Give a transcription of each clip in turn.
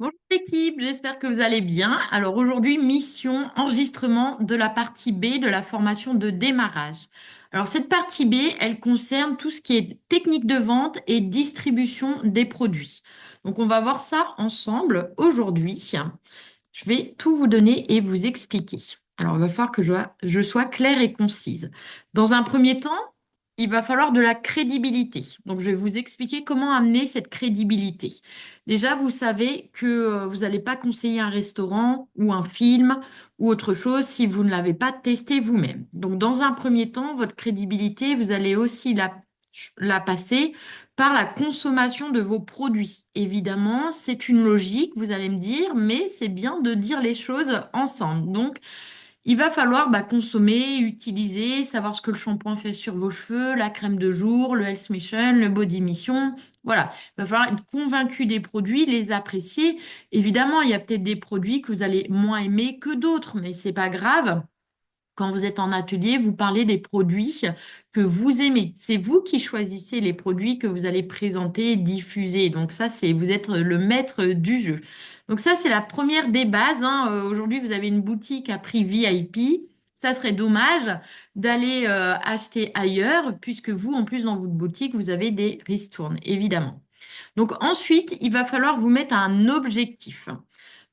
Bonjour l'équipe, j'espère que vous allez bien. Alors aujourd'hui, mission enregistrement de la partie B de la formation de démarrage. Alors cette partie B, elle concerne tout ce qui est technique de vente et distribution des produits. Donc on va voir ça ensemble aujourd'hui. Je vais tout vous donner et vous expliquer. Alors, il va falloir que je sois claire et concise. Dans un premier temps, il va falloir de la crédibilité. Donc, je vais vous expliquer comment amener cette crédibilité. Déjà, vous savez que vous n'allez pas conseiller un restaurant ou un film ou autre chose si vous ne l'avez pas testé vous-même. Donc, dans un premier temps, votre crédibilité, vous allez aussi la passer par la consommation de vos produits. Évidemment, c'est une logique, vous allez me dire, mais c'est bien de dire les choses ensemble. Donc, il va falloir consommer, utiliser, savoir ce que le shampoing fait sur vos cheveux, la crème de jour, le Health Mission, le Body Mission. Voilà, il va falloir être convaincu des produits, les apprécier. Évidemment, il y a peut-être des produits que vous allez moins aimer que d'autres, mais c'est pas grave. Quand vous êtes en atelier, vous parlez des produits que vous aimez. C'est vous qui choisissez les produits que vous allez présenter, diffuser. Donc ça, vous êtes le maître du jeu. Donc ça, c'est la première des bases, hein. Aujourd'hui, vous avez une boutique à prix VIP. Ça serait dommage d'aller acheter ailleurs, puisque vous, en plus, dans votre boutique, vous avez des ristournes, évidemment. Donc ensuite, il va falloir vous mettre un objectif.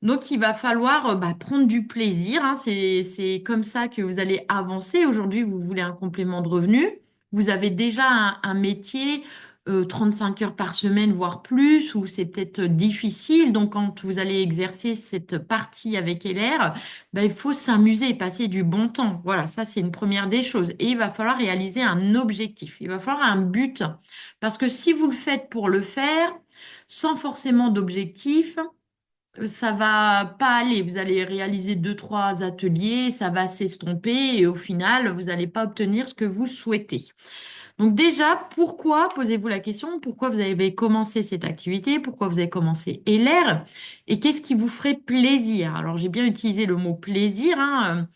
Donc il va falloir prendre du plaisir, hein. C'est comme ça que vous allez avancer. Aujourd'hui, vous voulez un complément de revenu. Vous avez déjà un métier, 5 heures par semaine, voire plus, ou c'est peut-être difficile. Donc quand vous allez exercer cette partie avec LR, il faut s'amuser, passer du bon temps. Voilà, ça c'est une première des choses. Et il va falloir réaliser un objectif. Il va falloir un but. Parce que si vous le faites pour le faire, sans forcément d'objectif, ça va pas aller. Vous allez réaliser deux, trois ateliers, ça va s'estomper et au final, vous n'allez pas obtenir ce que vous souhaitez. Donc déjà, pourquoi, posez-vous la question, pourquoi vous avez commencé cette activité, pourquoi vous avez commencé LR et qu'est-ce qui vous ferait plaisir? Alors j'ai bien utilisé le mot plaisir, hein.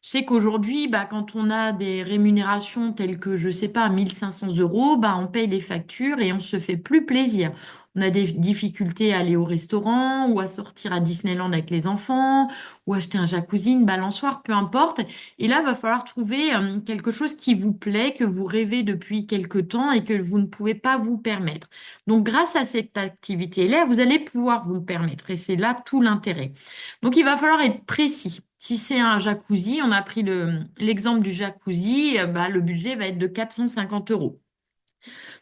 Je sais qu'aujourd'hui, quand on a des rémunérations telles que, je sais pas, 1500 euros, on paye les factures et on se fait plus plaisir. On a des difficultés à aller au restaurant ou à sortir à Disneyland avec les enfants ou acheter un jacuzzi, une balançoire, peu importe. Et là, il va falloir trouver quelque chose qui vous plaît, que vous rêvez depuis quelque temps et que vous ne pouvez pas vous permettre. Donc, grâce à cette activité-là, vous allez pouvoir vous le permettre. Et c'est là tout l'intérêt. Donc, il va falloir être précis. Si c'est un jacuzzi, on a pris l'exemple du jacuzzi, le budget va être de 450 euros.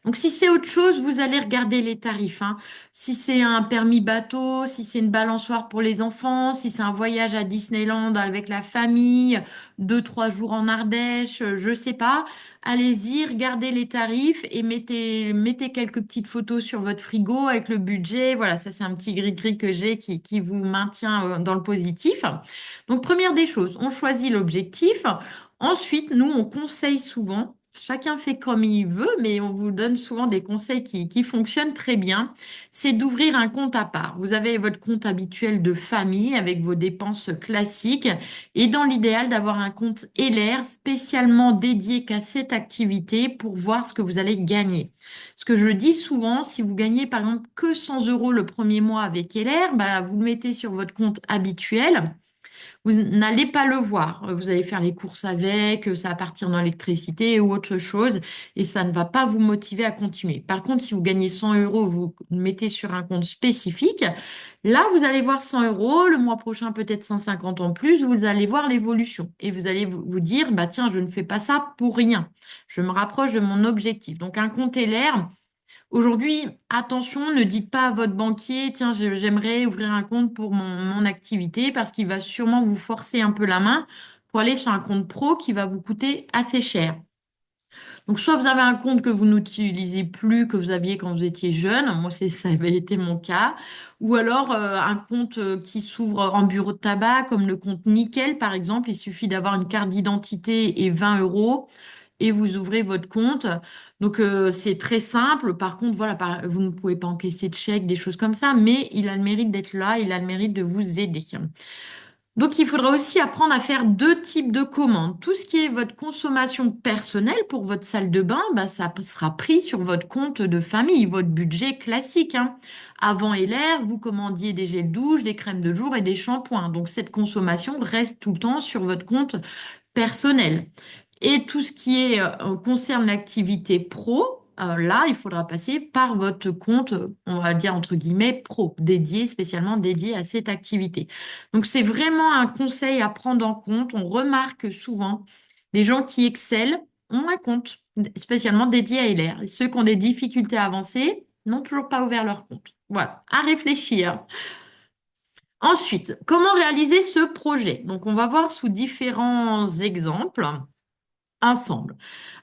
Donc, si c'est autre chose, vous allez regarder les tarifs, hein. Si c'est un permis bateau, si c'est une balançoire pour les enfants, si c'est un voyage à Disneyland avec la famille, 2, 3 jours en Ardèche, je sais pas. Allez-y, regardez les tarifs et mettez quelques petites photos sur votre frigo avec le budget. Voilà, ça c'est un petit gris-gris que j'ai qui vous maintient dans le positif. Donc, première des choses, on choisit l'objectif. Ensuite, nous, on conseille souvent. Chacun fait comme il veut, mais on vous donne souvent des conseils qui fonctionnent très bien. C'est d'ouvrir un compte à part. Vous avez votre compte habituel de famille avec vos dépenses classiques et dans l'idéal d'avoir un compte LR spécialement dédié qu'à cette activité pour voir ce que vous allez gagner. Ce que je dis souvent, si vous gagnez par exemple que 100 euros le premier mois avec LR, vous le mettez sur votre compte habituel. Vous n'allez pas le voir. Vous allez faire les courses avec, ça va partir dans l'électricité ou autre chose, et ça ne va pas vous motiver à continuer. Par contre, si vous gagnez 100 euros, vous le mettez sur un compte spécifique, là, vous allez voir 100 euros, le mois prochain peut-être 150 en plus, vous allez voir l'évolution. Et vous allez vous dire, tiens, je ne fais pas ça pour rien. Je me rapproche de mon objectif. Donc, un compte LR, aujourd'hui, attention, ne dites pas à votre banquier, tiens, j'aimerais ouvrir un compte pour mon activité parce qu'il va sûrement vous forcer un peu la main pour aller sur un compte pro qui va vous coûter assez cher. Donc, soit vous avez un compte que vous n'utilisez plus, que vous aviez quand vous étiez jeune, moi, ça avait été mon cas, ou alors un compte qui s'ouvre en bureau de tabac, comme le compte Nickel, par exemple. Il suffit d'avoir une carte d'identité et 20 euros et vous ouvrez votre compte. Donc, c'est très simple. Par contre, voilà, vous ne pouvez pas encaisser de chèques, des choses comme ça, mais il a le mérite d'être là, il a le mérite de vous aider. Donc, il faudra aussi apprendre à faire deux types de commandes. Tout ce qui est votre consommation personnelle pour votre salle de bain, bah, ça sera pris sur votre compte de famille, votre budget classique, hein. Avant et l'air, vous commandiez des gels douche, des crèmes de jour et des shampoings. Donc, cette consommation reste tout le temps sur votre compte personnel. Et tout ce qui est, concerne l'activité pro, là, il faudra passer par votre compte, on va dire entre guillemets, pro, dédié, spécialement dédié à cette activité. Donc, c'est vraiment un conseil à prendre en compte. On remarque souvent les gens qui excellent ont un compte spécialement dédié à LR. Et ceux qui ont des difficultés avancées n'ont toujours pas ouvert leur compte. Voilà, à réfléchir. Ensuite, comment réaliser ce projet? Donc, on va voir sous différents exemples ensemble.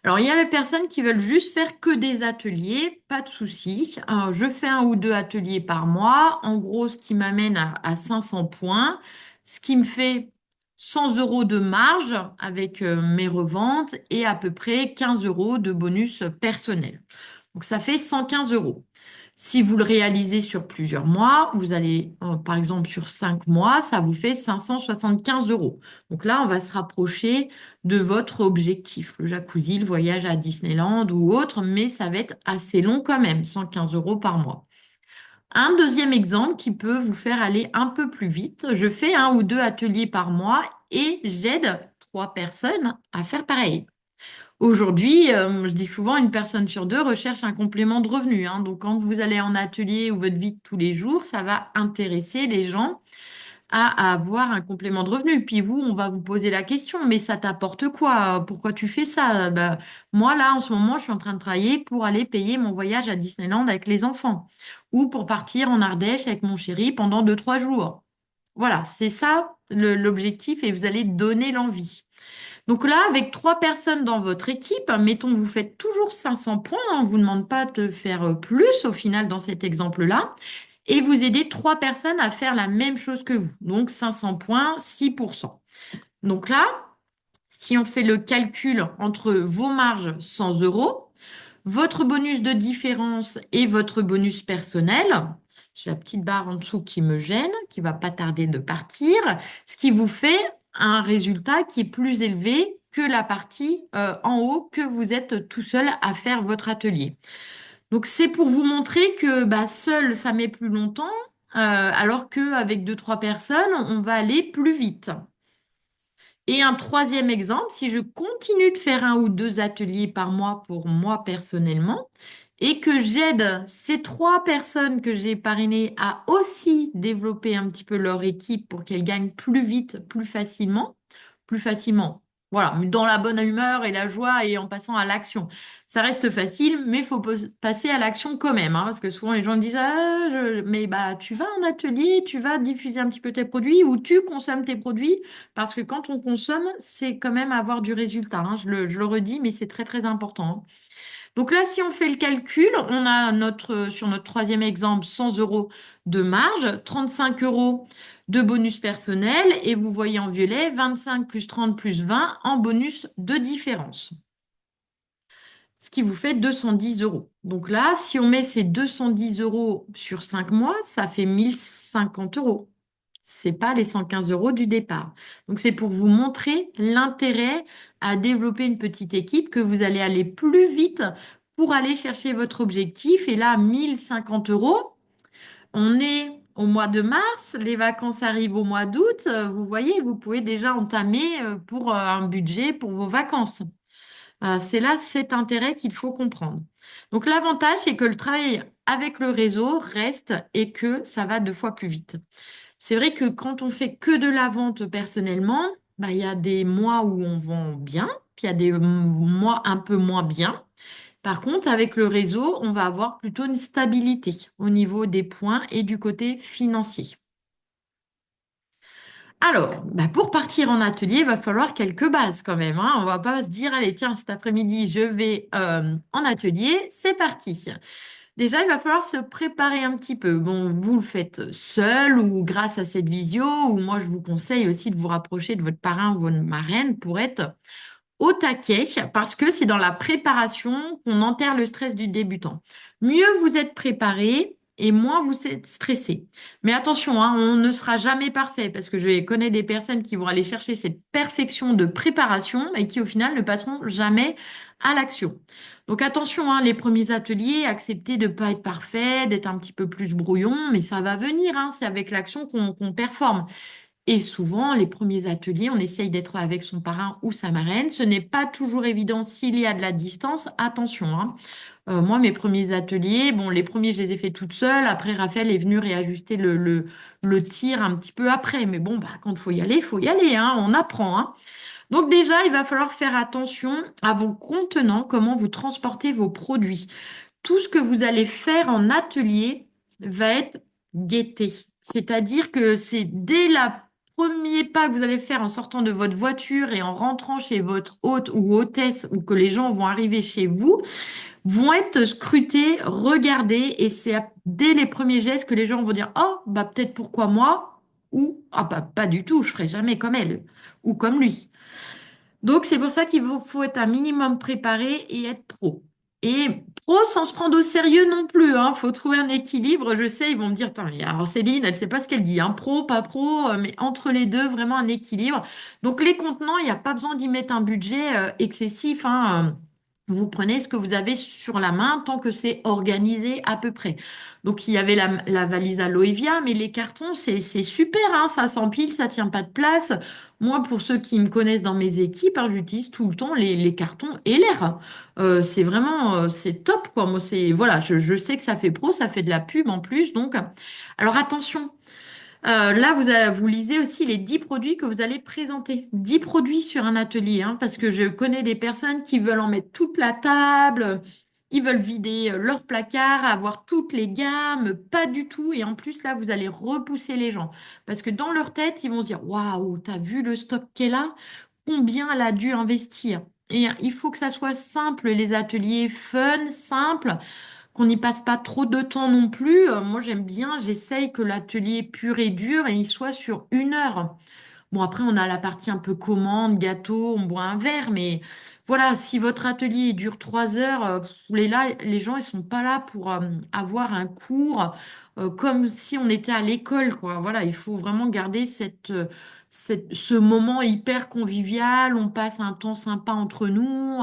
Alors, il y a les personnes qui veulent juste faire que des ateliers, pas de souci. Je fais un ou deux ateliers par mois, en gros, ce qui m'amène à 500 points, ce qui me fait 100 euros de marge avec mes reventes et à peu près 15 euros de bonus personnel. Donc, ça fait 115 euros. Si vous le réalisez sur plusieurs mois, vous allez, par exemple, sur 5 mois, ça vous fait 575 euros. Donc là, on va se rapprocher de votre objectif, le jacuzzi, le voyage à Disneyland ou autre, mais ça va être assez long quand même, 115 euros par mois. Un deuxième exemple qui peut vous faire aller un peu plus vite, je fais un ou deux ateliers par mois et j'aide trois personnes à faire pareil. Aujourd'hui, je dis souvent, une personne sur deux recherche un complément de revenu, hein. Donc, quand vous allez en atelier ou votre vie de tous les jours, ça va intéresser les gens à avoir un complément de revenu. Puis vous, on va vous poser la question, mais ça t'apporte quoi? Pourquoi tu fais ça? Bah, moi, là, en ce moment, je suis en train de travailler pour aller payer mon voyage à Disneyland avec les enfants ou pour partir en Ardèche avec mon chéri pendant 2, 3 jours. Voilà, c'est ça l'objectif et vous allez donner l'envie. Donc là, avec trois personnes dans votre équipe, mettons, vous faites toujours 500 points, hein, on ne vous demande pas de faire plus au final dans cet exemple-là, et vous aidez trois personnes à faire la même chose que vous. Donc 500 points, 6%. Donc là, si on fait le calcul entre vos marges 100 euros, votre bonus de différence et votre bonus personnel, j'ai la petite barre en dessous qui me gêne, qui va pas tarder de partir, ce qui vous fait un résultat qui est plus élevé que la partie en haut que vous êtes tout seul à faire votre atelier. Donc c'est pour vous montrer que bah, seul ça met plus longtemps, alors qu'avec deux, trois personnes, on va aller plus vite. Et un troisième exemple, si je continue de faire un ou deux ateliers par mois pour moi personnellement et que j'aide ces trois personnes que j'ai parrainées à aussi développer un petit peu leur équipe pour qu'elles gagnent plus vite, plus facilement. Voilà, dans la bonne humeur et la joie et en passant à l'action. Ça reste facile, mais il faut passer à l'action quand même, hein, parce que souvent les gens me disent ah, mais bah tu vas en atelier, tu vas diffuser un petit peu tes produits ou tu consommes tes produits. Parce que quand on consomme, c'est quand même avoir du résultat, hein. Je le redis, mais c'est très très important, hein. Donc là, si on fait le calcul, on a sur notre troisième exemple 100 euros de marge, 35 euros de bonus personnel et vous voyez en violet 25 plus 30 plus 20 en bonus de différence. Ce qui vous fait 210 euros. Donc là, si on met ces 210 euros sur 5 mois, ça fait 1050 euros. C'est pas les 115 euros du départ. Donc, c'est pour vous montrer l'intérêt à développer une petite équipe, que vous allez aller plus vite pour aller chercher votre objectif. Et là, 1050 euros, on est au mois de mars, les vacances arrivent au mois d'août. Vous voyez, vous pouvez déjà entamer pour un budget pour vos vacances. C'est là cet intérêt qu'il faut comprendre. Donc, l'avantage, c'est que le travail avec le réseau reste et que ça va 2 fois plus vite. C'est vrai que quand on fait que de la vente personnellement, bah, il y a des mois où on vend bien, puis il y a des mois un peu moins bien. Par contre, avec le réseau, on va avoir plutôt une stabilité au niveau des points et du côté financier. Alors, bah, pour partir en atelier, il va falloir quelques bases quand même, hein. On va pas se dire, allez, tiens, cet après-midi, je vais en atelier, c'est parti. Déjà, il va falloir se préparer un petit peu. Bon, vous le faites seul ou grâce à cette visio, ou moi, je vous conseille aussi de vous rapprocher de votre parrain ou votre marraine pour être au taquet, parce que c'est dans la préparation qu'on enterre le stress du débutant. Mieux vous êtes préparé, et moins vous êtes stressé. Mais attention, hein, on ne sera jamais parfait parce que je connais des personnes qui vont aller chercher cette perfection de préparation et qui au final ne passeront jamais à l'action. Donc attention, hein, les premiers ateliers, acceptez de ne pas être parfait, d'être un petit peu plus brouillon, mais ça va venir, hein, c'est avec l'action qu'on performe. Et souvent, les premiers ateliers, on essaye d'être avec son parrain ou sa marraine. Ce n'est pas toujours évident s'il y a de la distance. Attention, hein. Moi, mes premiers ateliers, bon, les premiers, je les ai faits toute seule. Après, Raphaël est venu réajuster le tir un petit peu après. Mais bon, bah, quand il faut y aller, hein, on apprend, hein. Donc déjà, il va falloir faire attention à vos contenants, comment vous transportez vos produits. Tout ce que vous allez faire en atelier va être guetté. C'est-à-dire que c'est dès le premier pas que vous allez faire en sortant de votre voiture et en rentrant chez votre hôte ou hôtesse ou que les gens vont arriver chez vous, vont être scrutés, regardés et c'est dès les premiers gestes que les gens vont dire, oh, bah peut-être pourquoi moi ou ah bah pas du tout, je ferai jamais comme elle ou comme lui. Donc, c'est pour ça faut être un minimum préparé et être pro. Et pro sans se prendre au sérieux non plus, hein. Faut trouver un équilibre. Je sais, ils vont me dire, attends, mais alors Céline, elle sait pas ce qu'elle dit, hein. Pro, pas pro, mais entre les deux, vraiment un équilibre. Donc, les contenants, il n'y a pas besoin d'y mettre un budget excessif, hein. Vous prenez ce que vous avez sur la main tant que c'est organisé à peu près. Donc, il y avait la valise à Loevia, mais les cartons, c'est super, hein. Ça s'empile, ça tient pas de place. Moi, pour ceux qui me connaissent dans mes équipes, hein, j'utilise tout le temps les cartons et l'air. C'est vraiment, c'est top, quoi. Moi, c'est, voilà, je sais que ça fait pro, ça fait de la pub en plus. Donc, alors attention. Là, vous lisez aussi les 10 produits que vous allez présenter. 10 produits sur un atelier, hein, parce que je connais des personnes qui veulent en mettre toute la table, ils veulent vider leur placard, avoir toutes les gammes, pas du tout. Et en plus, là, vous allez repousser les gens. Parce que dans leur tête, ils vont se dire, waouh, t'as vu le stock qu'elle a? Combien elle a dû investir? Et il faut que ça soit simple, les ateliers fun, simple qu'on n'y passe pas trop de temps non plus. Moi, j'aime bien, j'essaye que l'atelier pur et dur et il soit sur 1 heure. Bon, après, on a la partie un peu commande, gâteau, on boit un verre, mais voilà, si votre atelier dure 3 heures, les gens, ils sont pas là pour avoir un cours comme si on était à l'école, quoi. Voilà, il faut vraiment garder ce moment hyper convivial, on passe un temps sympa entre nous,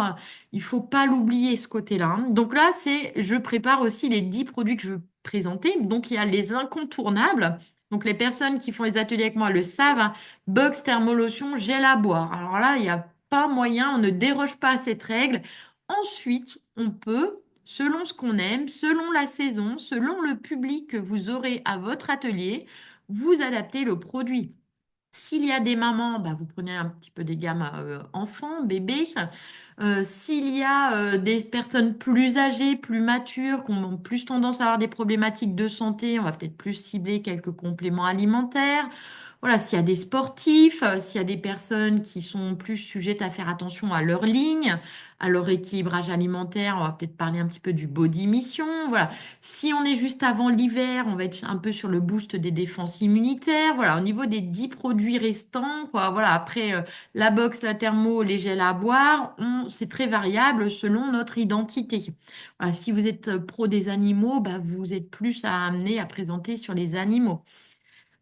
il faut pas l'oublier, ce côté-là, hein. Donc là, je prépare aussi les 10 produits que je veux présenter. Donc, il y a les incontournables. Donc, les personnes qui font les ateliers avec moi le savent, hein. Box, thermolotion, gel à boire. Alors là, il n'y a pas moyen, on ne déroge pas à cette règle. Ensuite, on peut, selon ce qu'on aime, selon la saison, selon le public que vous aurez à votre atelier, vous adapter le produit. S'il y a des mamans, bah, vous prenez un petit peu des gammes enfants, bébés. S'il y a des personnes plus âgées, plus matures, qui ont plus tendance à avoir des problématiques de santé, on va peut-être plus cibler quelques compléments alimentaires. Voilà, s'il y a des sportifs, s'il y a des personnes qui sont plus sujettes à faire attention à leur ligne, à leur équilibrage alimentaire, on va peut-être parler un petit peu du body mission. Voilà. Si on est juste avant l'hiver, on va être un peu sur le boost des défenses immunitaires. Voilà, au niveau des 10 produits restants, quoi. Voilà, après la box, la thermo, les gels à boire, c'est très variable selon notre identité. Voilà, si vous êtes pro des animaux, bah, vous êtes plus à amener à présenter sur les animaux.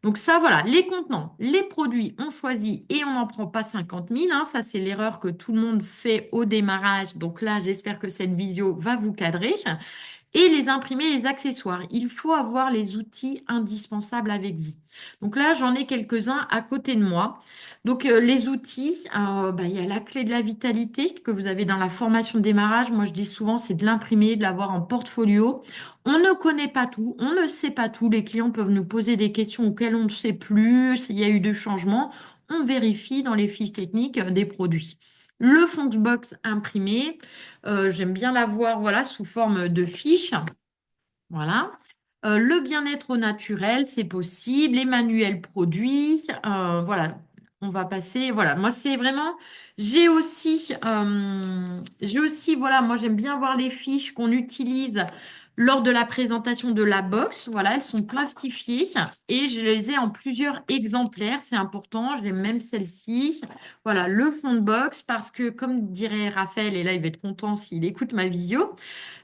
Donc ça, voilà, les contenants, les produits, on choisit et on n'en prend pas 50 000, hein. Ça, c'est l'erreur que tout le monde fait au démarrage. Donc là, j'espère que cette visio va vous cadrer. Et les imprimés, les accessoires. Il faut avoir les outils indispensables avec vous. Donc là, j'en ai quelques-uns à côté de moi. Donc les outils, bah, il y a la clé de la vitalité que vous avez dans la formation de démarrage. Moi, je dis souvent, c'est de l'imprimer, de l'avoir en portfolio. On ne connaît pas tout, on ne sait pas tout. Les clients peuvent nous poser des questions auxquelles on ne sait plus, s'il y a eu des changements. On vérifie dans les fiches techniques des produits. Le Foxbox imprimé, j'aime bien l'avoir voilà, sous forme de fiche. Voilà. Le bien-être au naturel, c'est possible. Les manuels produits, voilà. On va passer. Voilà. Moi, c'est vraiment. J'ai aussi, voilà. Moi, j'aime bien voir les fiches qu'on utilise lors de la présentation de la box. Voilà, elles sont plastifiées et je les ai en plusieurs exemplaires. C'est important, j'ai même celle-ci. Voilà, le fond de box parce que, comme dirait Raphaël, et là il va être content s'il écoute ma visio,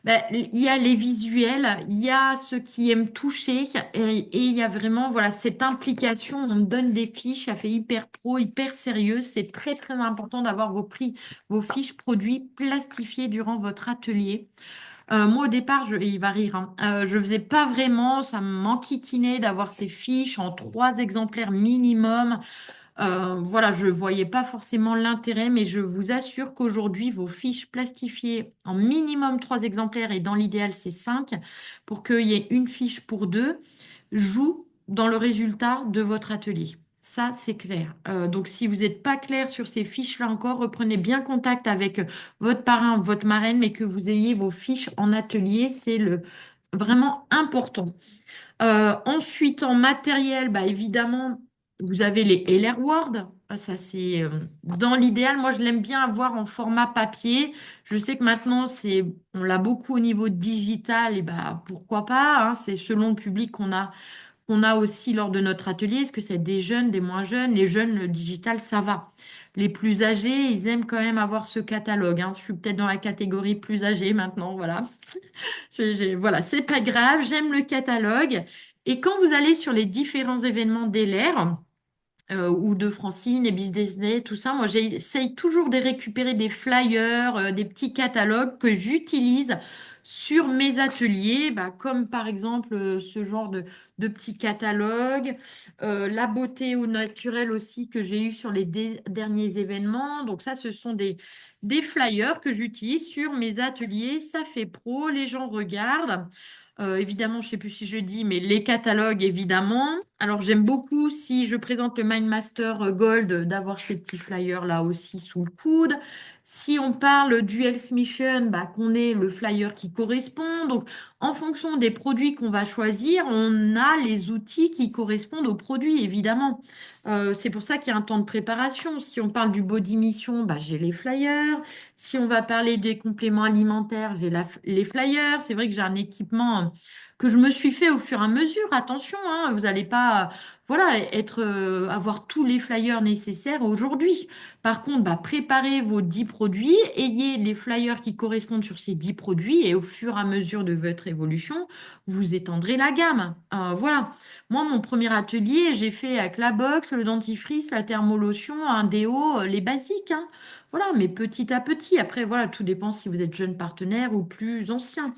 ben, il y a les visuels, il y a ceux qui aiment toucher et il y a vraiment voilà, cette implication. On me donne des fiches, ça fait hyper pro, hyper sérieux. C'est très très important d'avoir vos prix, vos fiches produits plastifiées durant votre atelier. Moi, au départ, il va rire, hein. Je faisais pas vraiment, ça m'enquiquinait d'avoir ces fiches en 3 exemplaires minimum. Voilà, je voyais pas forcément l'intérêt, mais je vous assure qu'aujourd'hui, vos fiches plastifiées en minimum 3 exemplaires et dans l'idéal, c'est 5 pour qu'il y ait une fiche pour deux, jouent dans le résultat de votre atelier. Ça, c'est clair. Donc, si vous n'êtes pas clair sur ces fiches-là encore, reprenez bien contact avec votre parrain, votre marraine, mais que vous ayez vos fiches en atelier, c'est le vraiment important. Ensuite, en matériel, bah, évidemment, vous avez les Ellerword. Ah, ça, c'est dans l'idéal. Moi, je l'aime bien avoir en format papier. Je sais que maintenant, on l'a beaucoup au niveau digital. Et bah, pourquoi pas, hein, c'est selon le public qu'on a aussi lors de notre atelier. Est-ce que c'est des jeunes, des moins jeunes? Les jeunes, le digital, ça va. Les plus âgés, ils aiment quand même avoir ce catalogue, hein. Je suis peut-être dans la catégorie plus âgée maintenant, voilà. Voilà, c'est pas grave, j'aime le catalogue. Et quand vous allez sur les différents événements d'ELR, ou de Francine et Business Day, tout ça, moi j'essaye toujours de récupérer des flyers, des petits catalogues que j'utilise sur mes ateliers, bah, comme par exemple ce genre de petits catalogues, la beauté au naturel aussi que j'ai eu sur les derniers événements. Donc ça, ce sont des flyers que j'utilise sur mes ateliers. Ça fait pro, les gens regardent. Évidemment, je ne sais plus si je dis, mais les catalogues, évidemment. Alors, j'aime beaucoup, si je présente le Mindmaster Gold, d'avoir ces petits flyers là aussi sous le coude. Si on parle du Health Mission, bah, qu'on ait le flyer qui correspond. Donc, en fonction des produits qu'on va choisir, on a les outils qui correspondent aux produits, évidemment. C'est pour ça qu'il y a un temps de préparation. Si on parle du Body Mission, bah, j'ai les flyers. Si on va parler des compléments alimentaires, j'ai les flyers. C'est vrai que j'ai un équipement que je me suis fait au fur et à mesure. Attention, hein, vous n'allez pas, voilà, avoir tous les flyers nécessaires aujourd'hui. Par contre, bah, préparez vos 10 produits, ayez les flyers qui correspondent sur ces 10 produits et au fur et à mesure de votre évolution, vous étendrez la gamme. Voilà. Moi, mon premier atelier, j'ai fait avec la box, le dentifrice, la thermolotion, un déo, les basiques, hein. Voilà, mais petit à petit. Après, voilà, tout dépend si vous êtes jeune partenaire ou plus ancien.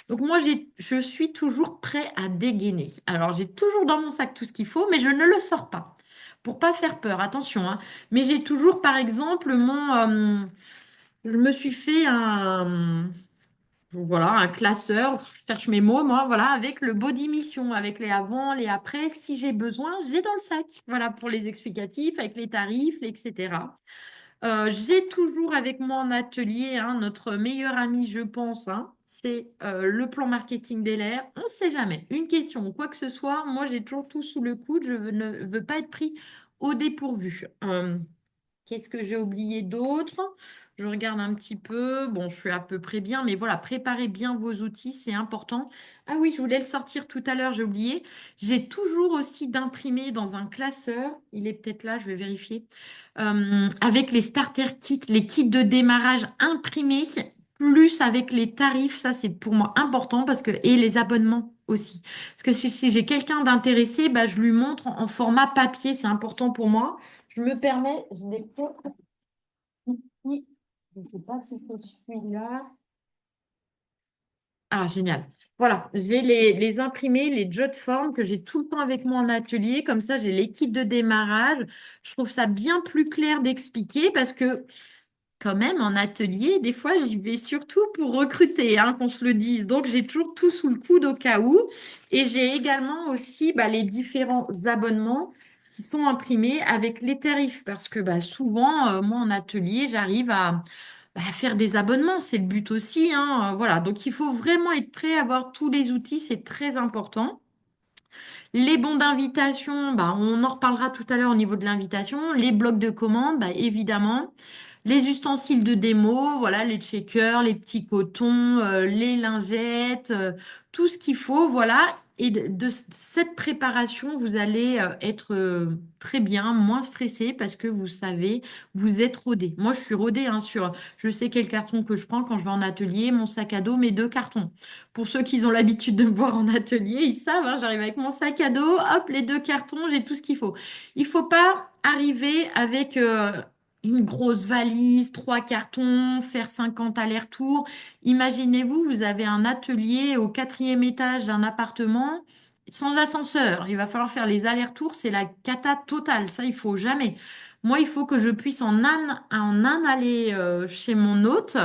Donc moi, je suis toujours prêt à dégainer. Alors, j'ai toujours dans mon sac tout ce qu'il faut, mais je ne le sors pas. Pour pas faire peur, attention, hein. Mais j'ai toujours, par exemple, je me suis fait voilà, un classeur, je cherche mes mots, moi, voilà, avec le body mission, avec les avant, les après. Si j'ai besoin, j'ai dans le sac. Voilà, pour les explicatifs, avec les tarifs, etc. J'ai toujours avec moi en atelier, hein, notre meilleur ami, je pense, hein, c'est le plan marketing d'LR. On ne sait jamais. Une question ou quoi que ce soit, moi j'ai toujours tout sous le coude. Ne veux pas être pris au dépourvu. Qu'est-ce que j'ai oublié d'autre? Je regarde un petit peu. Bon, je suis à peu près bien, mais voilà, préparez bien vos outils, c'est important. Ah oui, je voulais le sortir tout à l'heure, j'ai oublié. J'ai toujours aussi d'imprimer dans un classeur. Il est peut-être là, je vais vérifier. Avec les starter kits, les kits de démarrage imprimés, plus avec les tarifs, ça c'est pour moi important parce que, et les abonnements aussi. Parce que si j'ai quelqu'un d'intéressé, bah, je lui montre en format papier, c'est important pour moi. Je me permets, je l'ai pas ici. Je ne sais pas si c'est celui-là. Ah, génial. Voilà, j'ai les imprimés, les jeux de forme que j'ai tout le temps avec moi en atelier. Comme ça, j'ai les kits de démarrage. Je trouve ça bien plus clair d'expliquer parce que quand même, en atelier, des fois, j'y vais surtout pour recruter, hein, qu'on se le dise. Donc, j'ai toujours tout sous le coude au cas où. Et j'ai également aussi bah, les différents abonnements qui sont imprimés avec les tarifs. Parce que bah, souvent, moi, en atelier, j'arrive à faire des abonnements. C'est le but aussi, hein, voilà. Donc, il faut vraiment être prêt à avoir tous les outils. C'est très important. Les bons d'invitation, bah, on en reparlera tout à l'heure au niveau de l'invitation. Les blocs de commande, bah, évidemment. Les ustensiles de démo, voilà, les shakers, les petits cotons, les lingettes, tout ce qu'il faut, voilà. Et de cette préparation, vous allez être très bien, moins stressé parce que vous savez, vous êtes rodé. Moi, je suis rodée hein, sur, je sais quel carton que je prends quand je vais en atelier, mon sac à dos, mes deux cartons. Pour ceux qui ont l'habitude de me voir en atelier, ils savent, hein, j'arrive avec mon sac à dos, hop, les deux cartons, j'ai tout ce qu'il faut. Il faut pas arriver avec une grosse valise, trois cartons, faire 50 allers-retours. Imaginez-vous, vous avez un atelier au quatrième étage d'un appartement sans ascenseur. Il va falloir faire les allers-retours, c'est la cata totale. Ça, il faut jamais. Moi, il faut que je puisse en un aller chez mon hôte,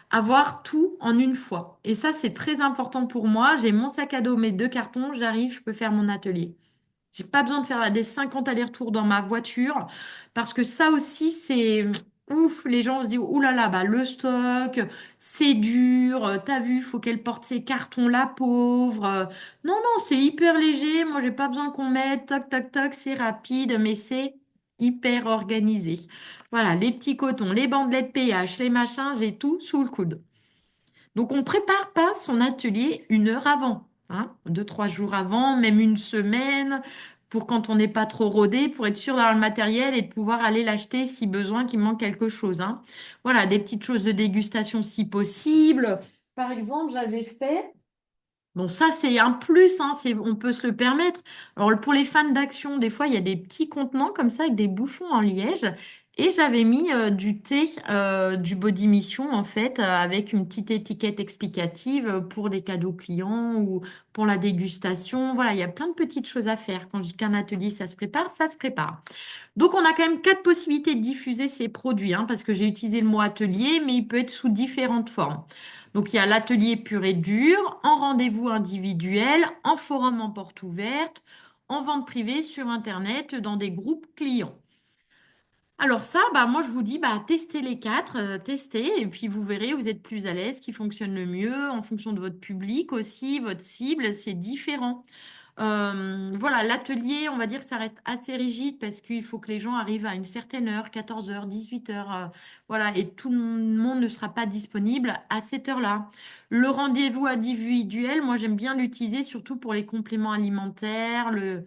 avoir tout en une fois. Et ça, c'est très important pour moi. J'ai mon sac à dos, mes deux cartons, j'arrive, je peux faire mon atelier. J'ai pas besoin de faire des 50 allers-retours dans ma voiture parce que ça aussi, c'est ouf. Les gens se disent, ouh là là, bah, le stock, c'est dur. T'as vu, il faut qu'elle porte ses cartons, la pauvre. Non, non, c'est hyper léger. Moi, j'ai pas besoin qu'on mette toc, toc, toc. C'est rapide, mais c'est hyper organisé. Voilà, les petits cotons, les bandelettes pH, les machins, j'ai tout sous le coude. Donc, on ne prépare pas son atelier une heure avant, hein, deux, trois jours avant, même une semaine, pour quand on n'est pas trop rodé, pour être sûr d'avoir le matériel et de pouvoir aller l'acheter si besoin, qu'il manque quelque chose, hein. Voilà, des petites choses de dégustation si possible. Par exemple, j'avais fait bon, ça, c'est un plus, hein, on peut se le permettre. Alors, pour les fans d'action, des fois, il y a des petits contenants comme ça avec des bouchons en liège. Et j'avais mis du thé, du Body Mission, en fait, avec une petite étiquette explicative pour les cadeaux clients ou pour la dégustation. Voilà, il y a plein de petites choses à faire. Quand je dis qu'un atelier, ça se prépare, ça se prépare. Donc, on a quand même quatre possibilités de diffuser ces produits, hein, parce que j'ai utilisé le mot atelier, mais il peut être sous différentes formes. Donc, il y a l'atelier pur et dur, en rendez-vous individuel, en forum en porte ouverte, en vente privée sur Internet, dans des groupes clients. Alors ça, bah moi je vous dis, bah testez les quatre, testez, et puis vous verrez, vous êtes plus à l'aise, qui fonctionne le mieux, en fonction de votre public aussi, votre cible, c'est différent. Voilà, l'atelier, on va dire que ça reste assez rigide parce qu'il faut que les gens arrivent à une certaine heure, 14 h, 18 h, voilà, et tout le monde ne sera pas disponible à cette heure-là. Le rendez-vous individuel, moi j'aime bien l'utiliser surtout pour les compléments alimentaires, le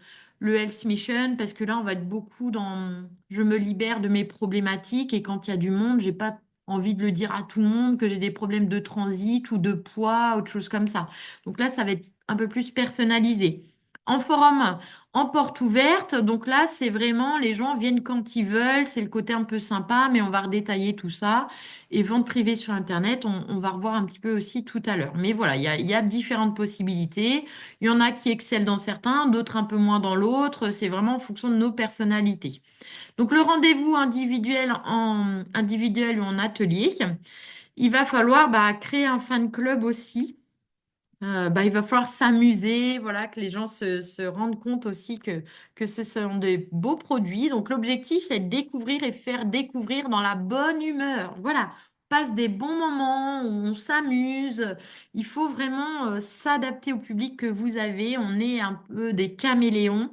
Health Mission, parce que là on va être beaucoup dans je me libère de mes problématiques et quand il y a du monde, j'ai pas envie de le dire à tout le monde que j'ai des problèmes de transit ou de poids, autre chose comme ça. Donc là, ça va être un peu plus personnalisé. En forum, en porte ouverte, donc là, c'est vraiment les gens viennent quand ils veulent, c'est le côté un peu sympa, mais on va redétailler tout ça. Et vente privée sur Internet, on va revoir un petit peu aussi tout à l'heure. Mais voilà, il y a différentes possibilités. Il y en a qui excellent dans certains, d'autres un peu moins dans l'autre. C'est vraiment en fonction de nos personnalités. Donc le rendez-vous individuel ou en atelier, il va falloir bah, créer un fan club aussi. Bah, il va falloir s'amuser, voilà, que les gens se rendent compte aussi que ce sont des beaux produits. Donc l'objectif, c'est de découvrir et faire découvrir dans la bonne humeur. Voilà, on passe des bons moments, on s'amuse. Il faut vraiment s'adapter au public que vous avez. On est un peu des caméléons,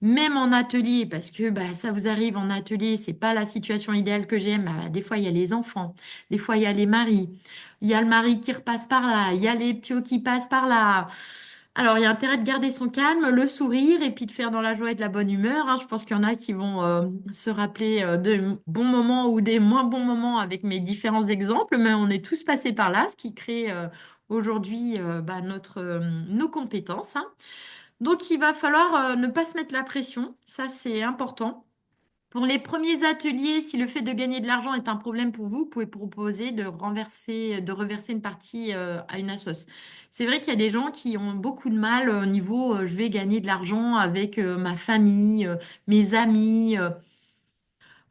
même en atelier, parce que bah, ça vous arrive en atelier, c'est pas la situation idéale que j'aime. Bah, des fois, il y a les enfants, des fois, il y a les maris. Il y a le mari qui repasse par là, il y a les ptios qui passent par là. Alors, il y a intérêt de garder son calme, le sourire et puis de faire dans la joie et de la bonne humeur, hein. Je pense qu'il y en a qui vont se rappeler de bons moments ou des moins bons moments avec mes différents exemples, mais on est tous passés par là, ce qui crée aujourd'hui bah, nos compétences, hein. Donc, il va falloir ne pas se mettre la pression, ça c'est important. Pour les premiers ateliers, si le fait de gagner de l'argent est un problème pour vous, vous pouvez proposer de reverser une partie à une assoce. C'est vrai qu'il y a des gens qui ont beaucoup de mal au niveau je vais gagner de l'argent avec ma famille, mes amis.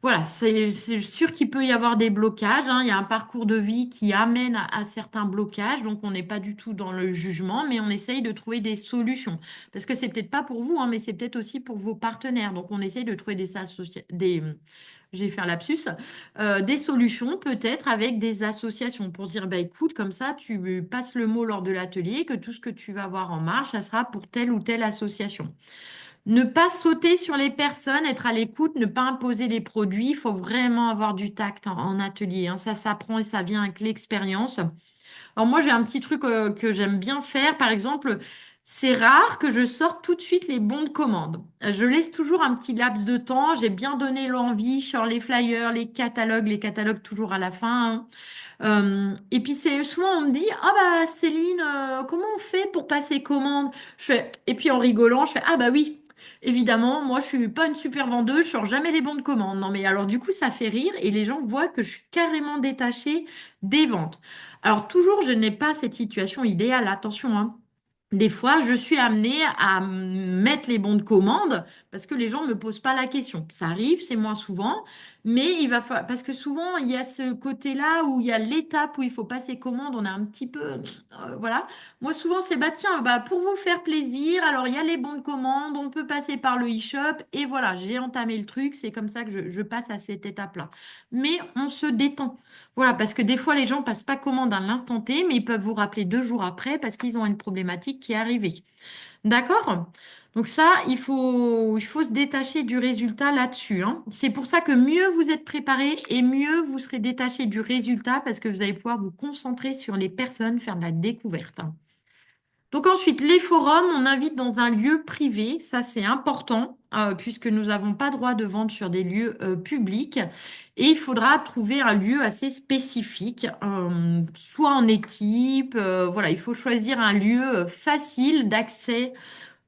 Voilà, c'est sûr qu'il peut y avoir des blocages, hein. Il y a un parcours de vie qui amène à certains blocages, donc on n'est pas du tout dans le jugement, mais on essaye de trouver des solutions. Parce que c'est peut-être pas pour vous, hein, mais c'est peut-être aussi pour vos partenaires. Donc on essaye de trouver j'ai fait un lapsus, des solutions peut-être avec des associations pour se dire, bah écoute, comme ça, tu passes le mot lors de l'atelier que tout ce que tu vas avoir en marche, ça sera pour telle ou telle association. Ne pas sauter sur les personnes, être à l'écoute, ne pas imposer les produits. Il faut vraiment avoir du tact en atelier, hein. Ça s'apprend et ça vient avec l'expérience. Alors moi, j'ai un petit truc que j'aime bien faire. Par exemple, c'est rare que je sorte tout de suite les bons de commande. Je laisse toujours un petit laps de temps. J'ai bien donné l'envie. Je sors les flyers, les catalogues toujours à la fin, hein. Et puis c'est souvent on me dit ah bah Céline, comment on fait pour passer commande? Et puis en rigolant je fais ah bah oui, évidemment moi je suis pas une super vendeuse, je sors jamais les bons de commande. Non mais alors du coup ça fait rire et les gens voient que je suis carrément détachée des ventes. Alors toujours je n'ai pas cette situation idéale, attention, hein. Des fois, je suis amenée à mettre les bons de commande parce que les gens ne me posent pas la question. Ça arrive, c'est moins souvent, mais il va falloir, parce que souvent, il y a ce côté-là où il y a l'étape où il faut passer commande, on a un petit peu, voilà. Moi, souvent, c'est, bah, tiens, bah, pour vous faire plaisir, alors il y a les bons de commande, on peut passer par le e-shop, et voilà, j'ai entamé le truc, c'est comme ça que je passe à cette étape-là. Mais on se détend. Voilà, parce que des fois, les gens passent pas commande à l'instant T, mais ils peuvent vous rappeler 2 jours après parce qu'ils ont une problématique qui est arrivée. D'accord? Donc ça, il faut se détacher du résultat là-dessus, hein. C'est pour ça que mieux vous êtes préparé et mieux vous serez détaché du résultat parce que vous allez pouvoir vous concentrer sur les personnes, faire de la découverte, hein. Donc ensuite, les forums, on invite dans un lieu privé, ça c'est important, puisque nous n'avons pas droit de vente sur des lieux publics. Et il faudra trouver un lieu assez spécifique, soit en équipe, voilà, il faut choisir un lieu facile d'accès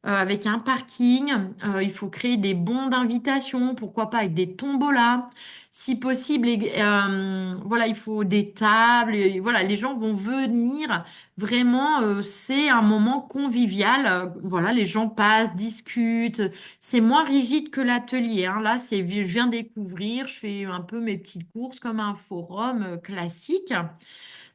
avec un parking. Il faut créer des bons d'invitation, pourquoi pas avec des tombolas. Si possible, voilà, il faut des tables. Et voilà, les gens vont venir. Vraiment, c'est un moment convivial. Voilà, les gens passent, discutent. C'est moins rigide que l'atelier, hein. Là, je viens découvrir, je fais un peu mes petites courses comme un forum classique.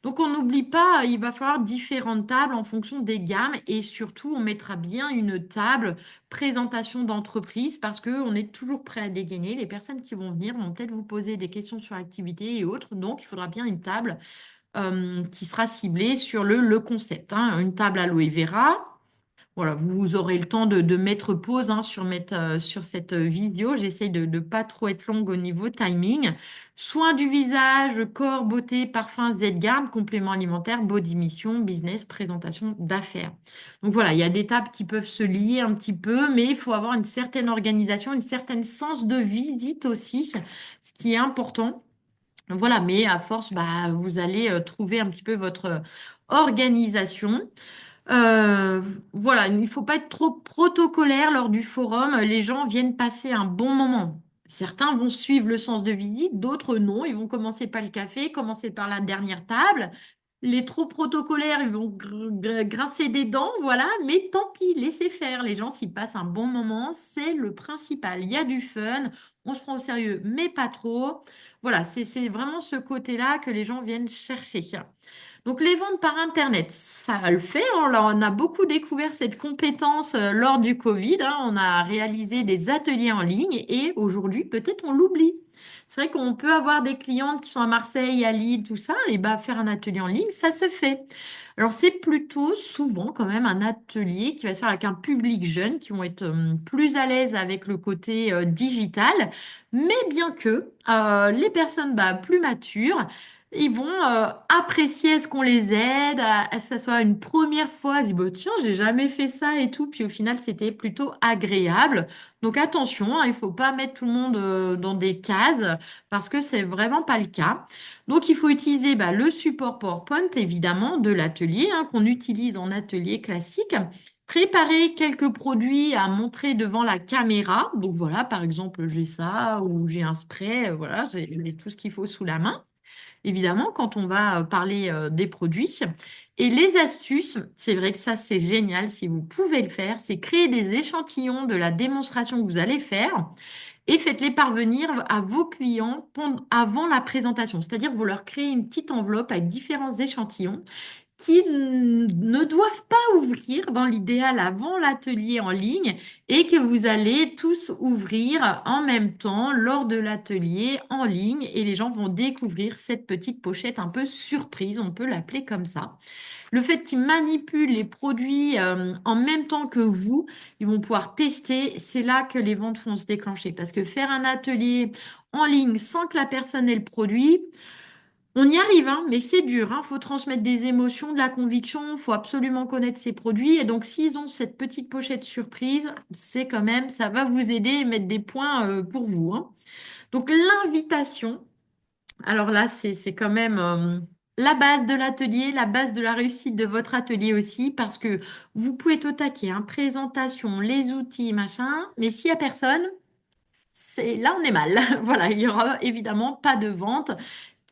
Donc on n'oublie pas, il va falloir différentes tables en fonction des gammes et surtout on mettra bien une table présentation d'entreprise parce qu'on est toujours prêt à dégainer. Les personnes qui vont venir vont peut-être vous poser des questions sur l'activité et autres. Donc il faudra bien une table qui sera ciblée sur le concept, hein. Une table aloe vera. Voilà, vous aurez le temps de mettre pause, hein, sur cette vidéo. J'essaye de ne pas trop être longue au niveau timing. Soins du visage, corps, beauté, parfum, Z-Garde, compléments alimentaires, body mission, business, présentation d'affaires. Donc voilà, il y a des tables qui peuvent se lier un petit peu, mais il faut avoir une certaine organisation, une certaine sens de visite aussi, ce qui est important. Voilà, mais à force, bah, vous allez trouver un petit peu votre organisation. Euh, voilà, il ne faut pas être trop protocolaire lors du forum. Les gens viennent passer un bon moment. Certains vont suivre le sens de visite, d'autres non. Ils vont commencer par le café, commencer par la dernière table. Les trop protocolaires, ils vont grincer des dents, voilà. Mais tant pis, laissez faire. Les gens, s'ils passent un bon moment, c'est le principal. Il y a du fun, on se prend au sérieux, mais pas trop. Voilà, c'est vraiment ce côté-là que les gens viennent chercher. Donc les ventes par Internet, ça le fait. On a beaucoup découvert cette compétence lors du Covid, hein. On a réalisé des ateliers en ligne et aujourd'hui, peut-être on l'oublie. C'est vrai qu'on peut avoir des clientes qui sont à Marseille, à Lille, tout ça, et bah faire un atelier en ligne, ça se fait. Alors c'est plutôt souvent quand même un atelier qui va se faire avec un public jeune, qui vont être plus à l'aise avec le côté digital, mais bien que les personnes bah, plus matures ils vont apprécier est-ce qu'on les aide, à ce que ça soit une première fois, ils disent, bah, tiens, j'ai jamais fait ça et tout, puis au final, c'était plutôt agréable. Donc attention, hein, il faut pas mettre tout le monde dans des cases parce que c'est vraiment pas le cas. Donc il faut utiliser bah, le support PowerPoint, évidemment, de l'atelier, hein, qu'on utilise en atelier classique. Préparer quelques produits à montrer devant la caméra. Donc voilà, par exemple, j'ai ça ou j'ai un spray, voilà, j'ai tout ce qu'il faut sous la main évidemment, quand on va parler des produits. Et les astuces, c'est vrai que ça, c'est génial si vous pouvez le faire, c'est créer des échantillons de la démonstration que vous allez faire et faites-les parvenir à vos clients avant la présentation. C'est-à-dire que vous leur créez une petite enveloppe avec différents échantillons qui ne doivent pas ouvrir dans l'idéal avant l'atelier en ligne et que vous allez tous ouvrir en même temps lors de l'atelier en ligne et les gens vont découvrir cette petite pochette un peu surprise, on peut l'appeler comme ça. Le fait qu'ils manipulent les produits en même temps que vous, ils vont pouvoir tester, c'est là que les ventes vont se déclencher parce que faire un atelier en ligne sans que la personne ait le produit, on y arrive, hein, mais c'est dur. Il faut transmettre des émotions, de la conviction. Il faut absolument connaître ces produits. Et donc, s'ils ont cette petite pochette surprise, c'est quand même, ça va vous aider et mettre des points pour vous, hein. Donc, l'invitation, alors là, c'est quand même la base de l'atelier, la base de la réussite de votre atelier aussi, parce que vous pouvez être au taquet, hein, présentation, les outils, machin. Mais s'il n'y a personne, c'est là, on est mal. Voilà, il y aura évidemment pas de vente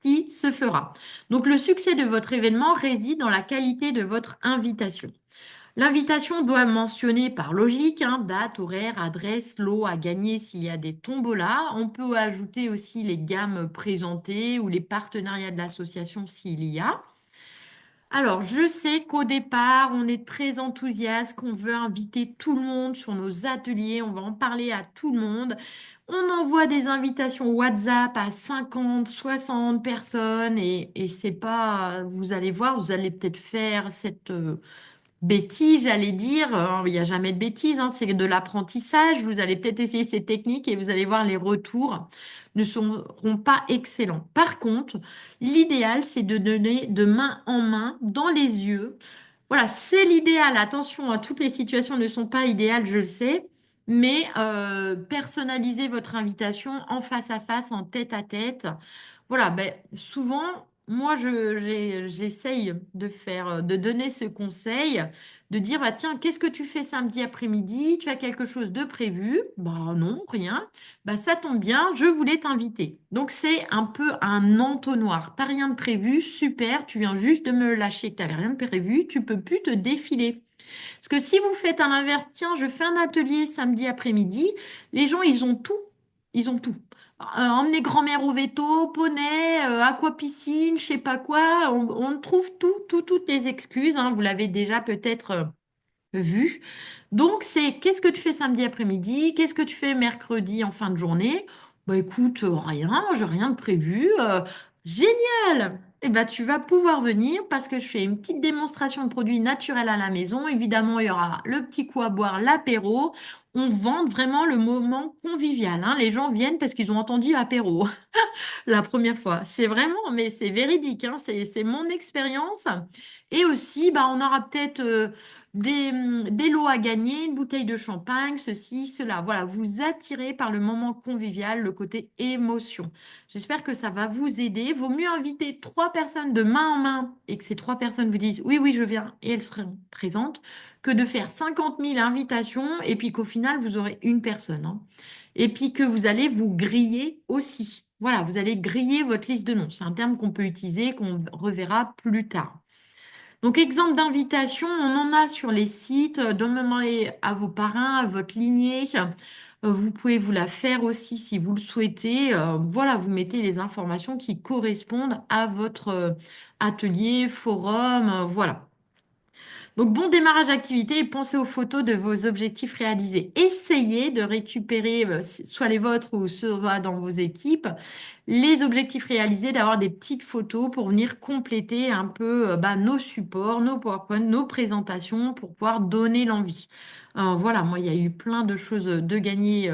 qui se fera. Donc le succès de votre événement réside dans la qualité de votre invitation. L'invitation doit mentionner par logique, hein, date, horaire, adresse, lot à gagner s'il y a des tombolas. On peut ajouter aussi les gammes présentées ou les partenariats de l'association s'il y a. Alors, je sais qu'au départ, on est très enthousiaste, qu'on veut inviter tout le monde sur nos ateliers, on va en parler à tout le monde. On envoie des invitations WhatsApp à 50, 60 personnes et c'est pas, vous allez voir, vous allez peut-être faire cette bêtise, j'allais dire. Il n'y a jamais de bêtise, hein, c'est de l'apprentissage. Vous allez peut-être essayer ces techniques et vous allez voir les retours ne seront pas excellents. Par contre, l'idéal, c'est de donner de main en main, dans les yeux. Voilà, c'est l'idéal. Attention, hein, toutes les situations ne sont pas idéales, je le sais, mais personnalisez votre invitation en face à face, en tête à tête. Voilà, ben, souvent, moi, j'essaye de faire, de donner ce conseil, de dire, bah, tiens, qu'est-ce que tu fais samedi après-midi? Tu as quelque chose de prévu? Bah non, rien. Bah ça tombe bien, je voulais t'inviter. Donc c'est un peu un entonnoir. T'as rien de prévu, super, tu viens juste de me lâcher que t'avais rien de prévu, tu peux plus te défiler. Parce que si vous faites à l'inverse, tiens, je fais un atelier samedi après-midi, les gens, ils ont tout. Ils ont tout. Emmener grand-mère au veto, poney, aquapiscine, je sais pas quoi. On trouve toutes les excuses, hein. Vous l'avez déjà peut-être vu. Donc, c'est qu'est-ce que tu fais samedi après-midi? Qu'est-ce que tu fais mercredi en fin de journée? Bah écoute, rien, j'ai rien de prévu. Génial! Eh ben, tu vas pouvoir venir parce que je fais une petite démonstration de produits naturels à la maison. Évidemment, il y aura le petit coup à boire, l'apéro. On vante vraiment le moment convivial, hein. Les gens viennent parce qu'ils ont entendu apéro la première fois. C'est vraiment, mais c'est véridique, hein, c'est mon expérience. Et aussi, bah, on aura peut-être des lots à gagner, une bouteille de champagne, ceci, cela. Voilà, vous attirez par le moment convivial, le côté émotion. J'espère que ça va vous aider. Vaut mieux inviter trois personnes de main en main et que ces trois personnes vous disent oui, oui, je viens et elles seront présentes, que de faire 50 000 invitations et puis qu'au final, vous aurez une personne, hein. Et puis que vous allez vous griller aussi. Voilà, vous allez griller votre liste de noms. C'est un terme qu'on peut utiliser, qu'on reverra plus tard. Donc, exemple d'invitation, on en a sur les sites. Demandez à vos parrains, à votre lignée. Vous pouvez vous la faire aussi si vous le souhaitez. Voilà, vous mettez les informations qui correspondent à votre atelier, forum, voilà. Donc, bon démarrage d'activité et pensez aux photos de vos objectifs réalisés. Essayez de récupérer, soit les vôtres ou ceux dans vos équipes, les objectifs réalisés, d'avoir des petites photos pour venir compléter un peu bah, nos supports, nos PowerPoint, nos présentations pour pouvoir donner l'envie. Voilà, moi, il y a eu plein de choses de gagner,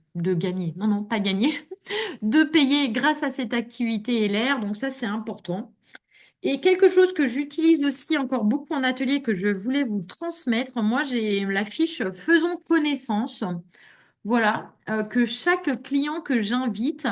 non, non, pas gagner, de payer grâce à cette activité LR, donc ça, c'est important. Et quelque chose que j'utilise aussi encore beaucoup en atelier que je voulais vous transmettre, moi j'ai la fiche Faisons connaissance, voilà, que chaque client que j'invite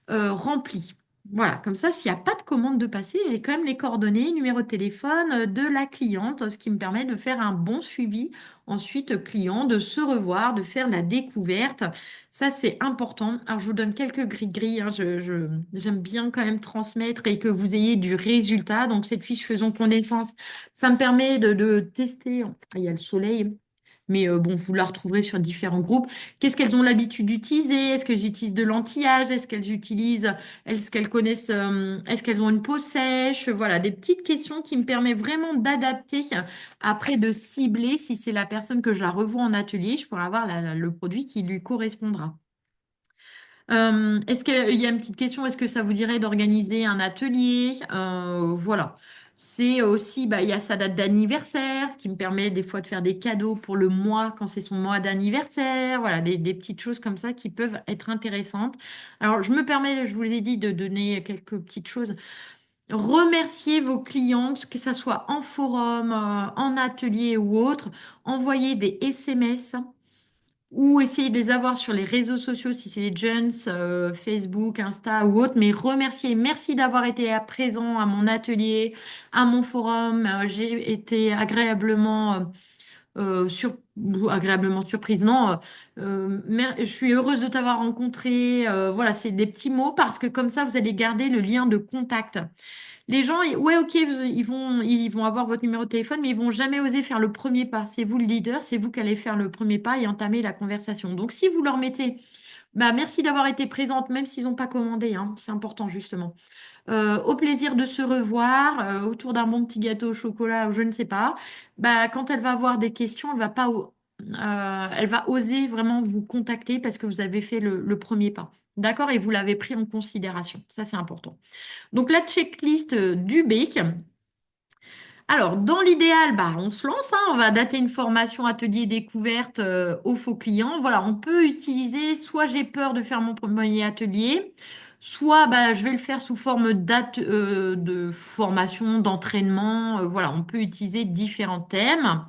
remplit. Voilà, comme ça, s'il n'y a pas de commande de passer, j'ai quand même les coordonnées, numéro de téléphone de la cliente, ce qui me permet de faire un bon suivi ensuite client, de se revoir, de faire la découverte. Ça, c'est important. Alors, je vous donne quelques gris-gris, hein. J'aime bien quand même transmettre et que vous ayez du résultat. Donc, cette fiche Faisons connaissance, ça me permet de tester. Ah, il y a le soleil. Mais bon, vous la retrouverez sur différents groupes. Qu'est-ce qu'elles ont l'habitude d'utiliser? Est-ce qu'elles utilisent de l'anti-âge? Est-ce qu'elles connaissent, est-ce qu'elles ont une peau sèche? Voilà, des petites questions qui me permettent vraiment d'adapter, après de cibler si c'est la personne que je la revois en atelier, je pourrais avoir le produit qui lui correspondra. Est-ce qu'il y a une petite question? Est-ce que ça vous dirait d'organiser un atelier? Voilà. C'est aussi, bah, il y a sa date d'anniversaire, ce qui me permet des fois de faire des cadeaux pour le mois quand c'est son mois d'anniversaire. Voilà, des petites choses comme ça qui peuvent être intéressantes. Alors, je me permets, je vous ai dit, de donner quelques petites choses. Remerciez vos clients, que ce soit en forum, en atelier ou autre. Envoyez des SMS ou essayer de les avoir sur les réseaux sociaux si c'est les jeunes, Facebook, Insta ou autre, mais remercier. Merci d'avoir été présent à mon atelier, à mon forum. J'ai été ou agréablement surprise. Non, je suis heureuse de t'avoir rencontré. Voilà, c'est des petits mots parce que comme ça, vous allez garder le lien de contact. Les gens, ouais, ok, ils vont avoir votre numéro de téléphone, mais ils vont jamais oser faire le premier pas. C'est vous le leader, c'est vous qui allez faire le premier pas et entamer la conversation. Donc, si vous leur mettez, bah, merci d'avoir été présente, même s'ils n'ont pas commandé, hein, c'est important justement. Au plaisir de se revoir autour d'un bon petit gâteau au chocolat ou je ne sais pas. Bah, quand elle va avoir des questions, elle va oser vraiment vous contacter parce que vous avez fait le premier pas. D'accord? Et vous l'avez pris en considération. Ça, c'est important. Donc la checklist du BEC. Alors, dans l'idéal, bah, on se lance, hein, on va dater une formation atelier découverte aux faux clients. Voilà, on peut utiliser, soit j'ai peur de faire mon premier atelier, soit bah, je vais le faire sous forme de formation, d'entraînement. Voilà, on peut utiliser différents thèmes.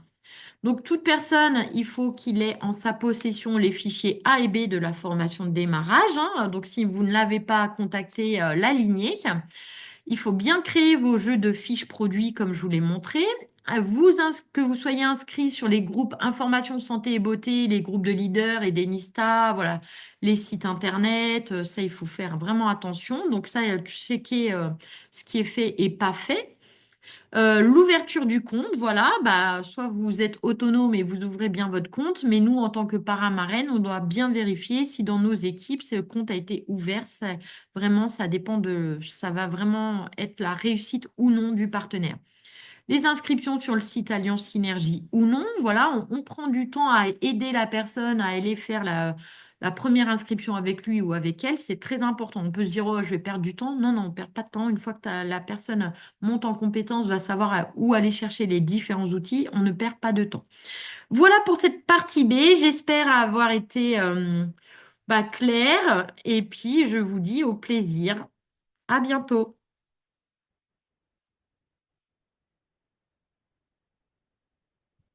Donc, toute personne, il faut qu'il ait en sa possession les fichiers A et B de la formation de démarrage, hein. Donc, si vous ne l'avez pas, contactez la lignée. Il faut bien créer vos jeux de fiches produits comme je vous l'ai montré. Que vous soyez inscrit sur les groupes information santé et beauté, les groupes de leaders et d'Enista, voilà, les sites internet, ça il faut faire vraiment attention. Donc ça, checker ce qui est fait et pas fait. L'ouverture du compte, voilà, bah, soit vous êtes autonome et vous ouvrez bien votre compte, mais nous, en tant que parrain-marraine, on doit bien vérifier si dans nos équipes, ce compte a été ouvert. Vraiment, ça va vraiment être la réussite ou non du partenaire. Les inscriptions sur le site Alliance Synergie ou non, voilà, on prend du temps à aider la personne à aller faire la première inscription avec lui ou avec elle. C'est très important. On peut se dire, oh, je vais perdre du temps. Non, non, on ne perd pas de temps. Une fois que la personne monte en compétence, va savoir où aller chercher les différents outils, on ne perd pas de temps. Voilà pour cette partie B. J'espère avoir été bah, claire. Et puis, je vous dis au plaisir. À bientôt.